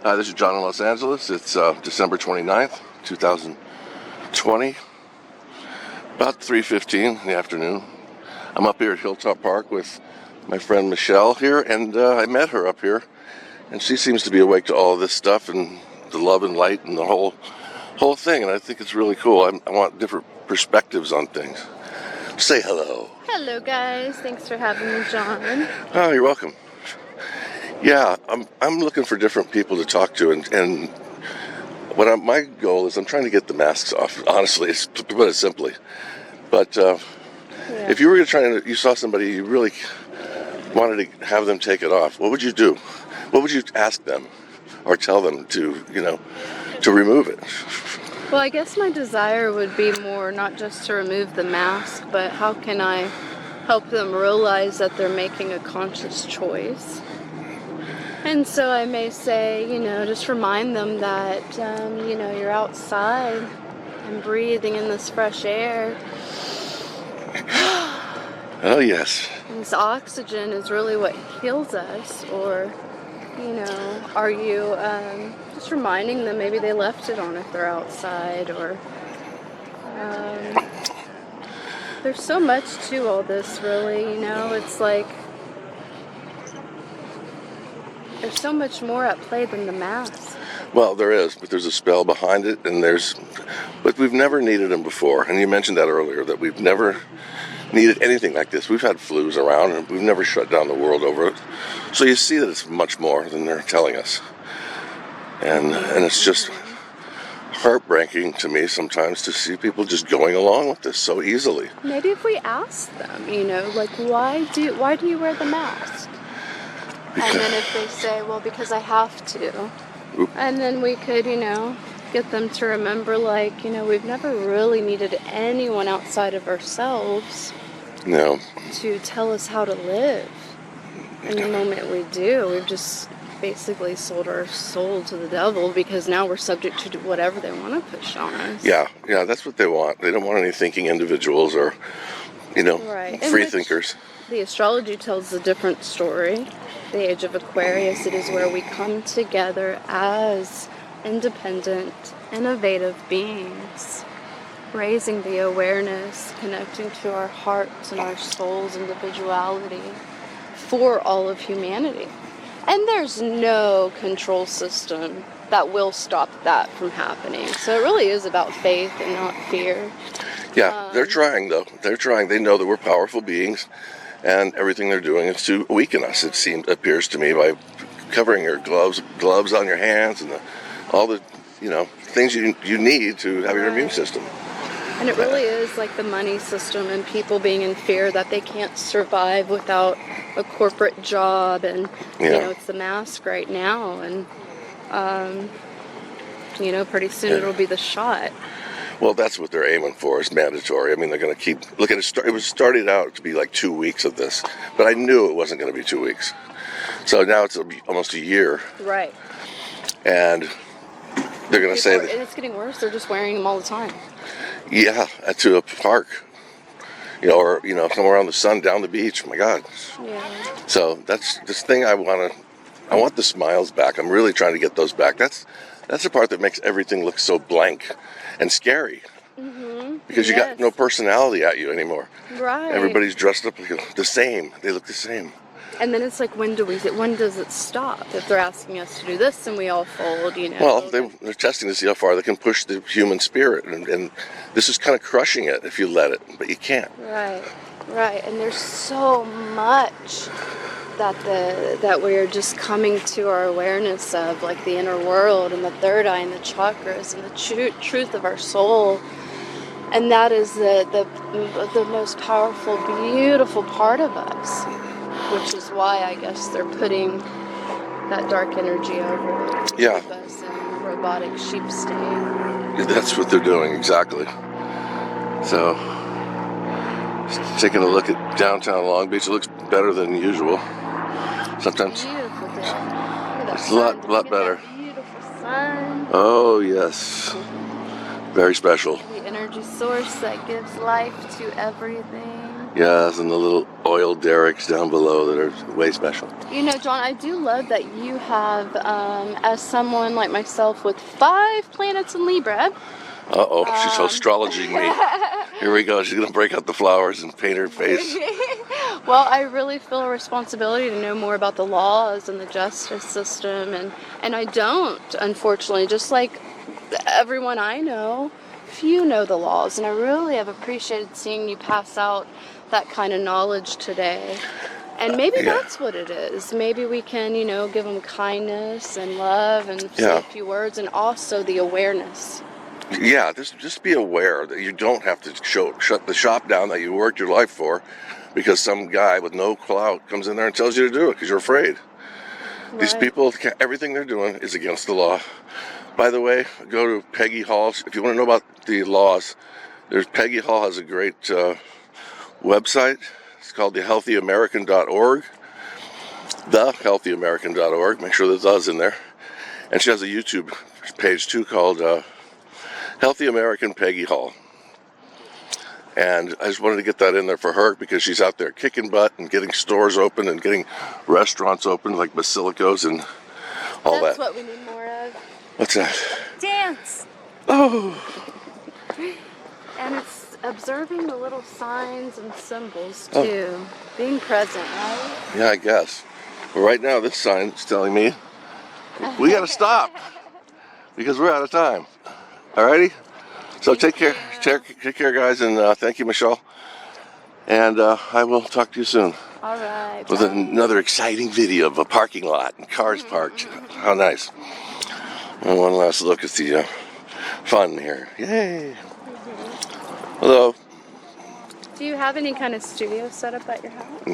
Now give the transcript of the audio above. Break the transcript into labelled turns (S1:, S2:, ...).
S1: Hi, this is John in Los Angeles. It's December 29th, 2020, about 3:15 in the afternoon. I'm up here at Hilltop Park with my friend Michelle here, and I met her up here, and she seems to be awake to all of this stuff and the love and light and the whole thing, and I think it's really cool. I want different perspectives on things. Say hello.
S2: Hello guys, thanks for having me, John.
S1: Oh, you're welcome. Yeah, I'm looking for different people to talk to, and my goal is I'm trying to get the masks off. Honestly, to put it simply. But if you were you saw somebody you really wanted to have them take it off, what would you do? What would you ask them, or tell them to remove it?
S2: Well, I guess my desire would be more not just to remove the mask, but how can I help them realize that they're making a conscious choice? And so I may say, just remind them that, you're outside and breathing in this fresh air.
S1: Oh, yes.
S2: And this oxygen is really what heals us. Or, are you just reminding them maybe they left it on if they're outside? Or there's so much to all this, really, it's like there's so much more at play than the mask.
S1: Well, there is, but there's a spell behind it, but we've never needed them before. And you mentioned that earlier, that we've never needed anything like this. We've had flus around, and we've never shut down the world over it. So you see that it's much more than they're telling us. And it's just heartbreaking to me sometimes to see people just going along with this so easily.
S2: Maybe if we ask them, why do you wear the mask? And then if they say, well, because I have to.
S1: Oop.
S2: And then we could, get them to remember, we've never really needed anyone outside of ourselves to tell us how to live. And the moment we do, we've just basically sold our soul to the devil, because now we're subject to whatever they want to push on us.
S1: Yeah, that's what they want. They don't want any thinking individuals or,
S2: right.
S1: free thinkers.
S2: The astrology tells a different story. The age of Aquarius, it is where we come together as independent, innovative beings, raising the awareness, connecting to our hearts and our soul's individuality for all of humanity. And there's no control system that will stop that from happening. So it really is about faith and not fear.
S1: Yeah, they're trying, though. They're trying. They know that we're powerful beings, and everything they're doing is to weaken us, appears to me, by covering your gloves on your hands and all the things you need to have your immune system.
S2: And it really is like the money system and people being in fear that they can't survive without a corporate job, and it's the mask right now, and pretty soon it'll be the shot.
S1: Well, that's what they're aiming for. It's mandatory. I mean, they're going to keep... Look at it. It was started out to be like 2 weeks of this, but I knew it wasn't going to be 2 weeks. So now it's almost a year.
S2: Right.
S1: And they're going to say that...
S2: And it's getting worse. They're just wearing them all the time.
S1: Yeah, to a park. Or somewhere on the sun, down the beach. My God.
S2: Yeah.
S1: So that's this thing I want the smiles back. I'm really trying to get those back. That's the part that makes everything look so blank and scary.
S2: Mm-hmm.
S1: Because you got no personality at you anymore.
S2: Right.
S1: Everybody's dressed up the same. They look the same.
S2: And then it's like, when does it stop? If they're asking us to do this and we all fold,
S1: Well, they're testing to see how far they can push the human spirit. And this is kind of crushing it if you let it, but you can't.
S2: Right. And there's so much that we're just coming to our awareness of, like the inner world and the third eye and the chakras and the truth of our soul. And that is the most powerful, beautiful part of us, which is why I guess they're putting that dark energy over it.
S1: Yeah.
S2: Keep us in a robotic sheep state.
S1: That's what they're doing, exactly. So, just taking a look at downtown Long Beach. It looks better than usual. Sometimes
S2: Beautiful day.
S1: it's a lot better.
S2: Beautiful sun.
S1: Oh yes, very special.
S2: The energy source that gives life to everything.
S1: Yes, and the little oil oil derricks down below that are way special.
S2: You know, John, I do love that you have, as someone like myself with 5 planets in Libra.
S1: Uh-oh, she's astrologing me. Here we go. She's going to break out the flowers and paint her face.
S2: Well, I really feel a responsibility to know more about the laws and the justice system, and I don't, unfortunately. Just like everyone I know, few know the laws, and I really have appreciated seeing you pass out that kind of knowledge today. And maybe that's what it is. Maybe we can, give them kindness and love and say a few words, and also the awareness.
S1: Yeah, just be aware that you don't have to shut the shop down that you worked your life for because some guy with no clout comes in there and tells you to do it because you're afraid. Right. These people, everything they're doing is against the law. By the way, go to Peggy Hall. If you want to know about the laws, Peggy Hall has a great website. It's called thehealthyamerican.org. Thehealthyamerican.org. Make sure there's "thes" in there. And she has a YouTube page too called Healthy American Peggy Hall. And I just wanted to get that in there for her because she's out there kicking butt and getting stores open and getting restaurants open like Basilicos and all that.
S2: That's what we need more of.
S1: What's that?
S2: Dance!
S1: Oh!
S2: And it's observing the little signs and symbols too. Being present, right?
S1: Yeah, I guess. But right now this sign is telling me we gotta stop because we're out of time. Alrighty? So take care, guys, and thank you, Michelle. And I will talk to you soon.
S2: Alright.
S1: With another exciting video of a parking lot and cars parked. How nice. And one last look at the fun here. Yay! Hello.
S2: Do you have any kind of studio set up at your house?